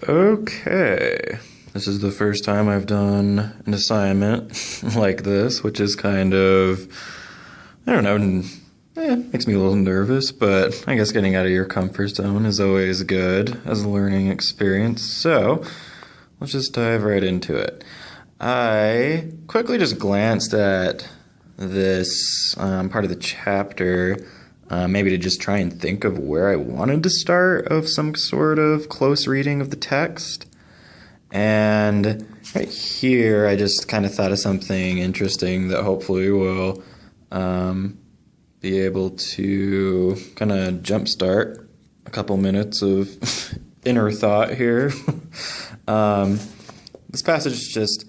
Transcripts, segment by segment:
Okay, this is the first time I've done an assignment like this, which is kind of, I don't know, makes me a little nervous, but I guess getting out of your comfort zone is always good as a learning experience. So, let's just dive right into it. I quickly just glanced at this part of the chapter, maybe to just try and think of where I wanted to start of some sort of close reading of the text. And right here, I just kind of thought of something interesting that hopefully will be able to kind of jumpstart a couple minutes of inner thought here. This passage is just,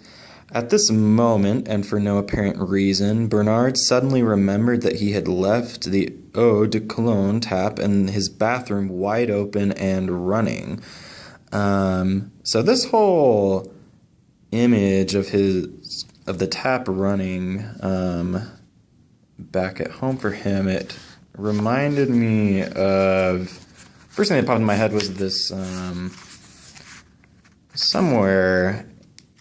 at this moment, and for no apparent reason, Bernard suddenly remembered that he had left the eau de cologne tap in his bathroom wide open and running. So this whole image of the tap running back at home for him, it reminded me of, first thing that popped in my head was this somewhere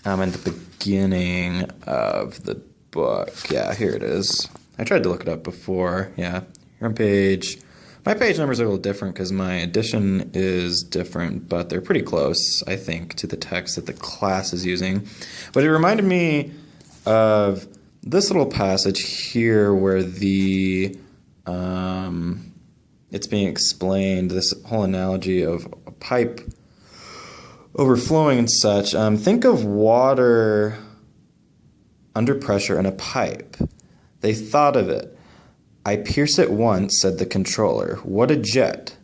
in the beginning of the book. Yeah, here it is. I tried to look it up before. Yeah, here on page. My page numbers are a little different because my edition is different, but they're pretty close, I think, to the text that the class is using. But it reminded me of this little passage here where it's being explained, this whole analogy of a pipe overflowing and such. Think of water under pressure in a pipe. They thought of it. "I pierce it once," said the controller. "What a jet."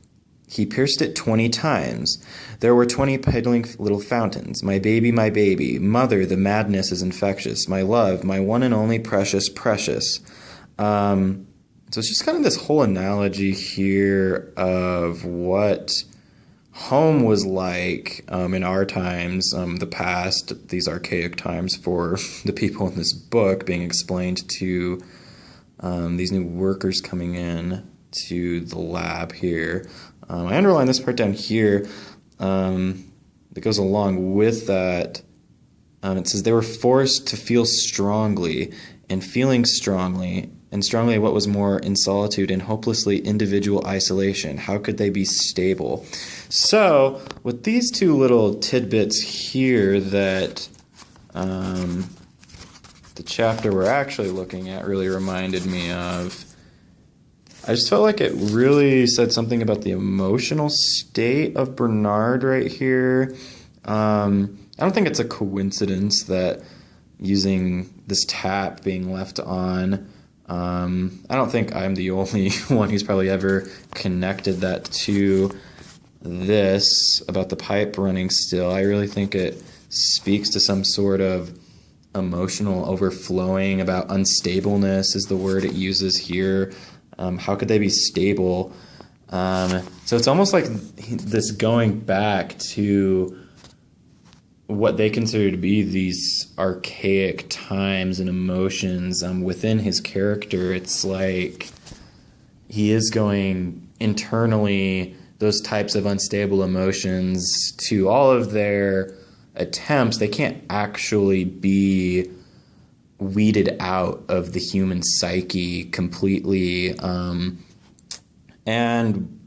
He pierced it 20 times. There were 20 peddling little fountains. My baby, mother, the madness is infectious. My love, my one and only precious, precious. So it's just kind of this whole analogy here of what home was like in our times, the past, these archaic times for the people in this book, being explained to these new workers coming in to the lab here. I underline this part down here that goes along with that. It says they were forced to feel strongly, and feeling strongly, and strongly what was more, in solitude and hopelessly individual isolation. How could they be stable? So, with these two little tidbits here that the chapter we're actually looking at really reminded me of, I just felt like it really said something about the emotional state of Bernard right here. I don't think it's a coincidence that using this tap being left on, I don't think I'm the only one who's probably ever connected that to this about the pipe running still. I really think it speaks to some sort of emotional overflowing, about unstableness is the word it uses here. How could they be stable? So it's almost like this going back to what they consider to be these archaic times and emotions within his character. It's like he is going internally, those types of unstable emotions, to all of their attempts. They can't actually be weeded out of the human psyche completely. And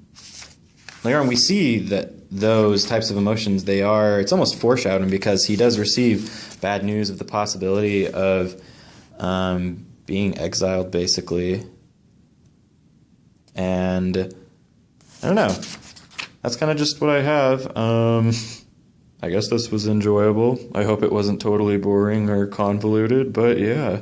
later on we see that those types of emotions, it's almost foreshadowing, because he does receive bad news of the possibility of being exiled, basically. And I don't know. That's kind of just what I have. I guess this was enjoyable. I hope it wasn't totally boring or convoluted, but yeah.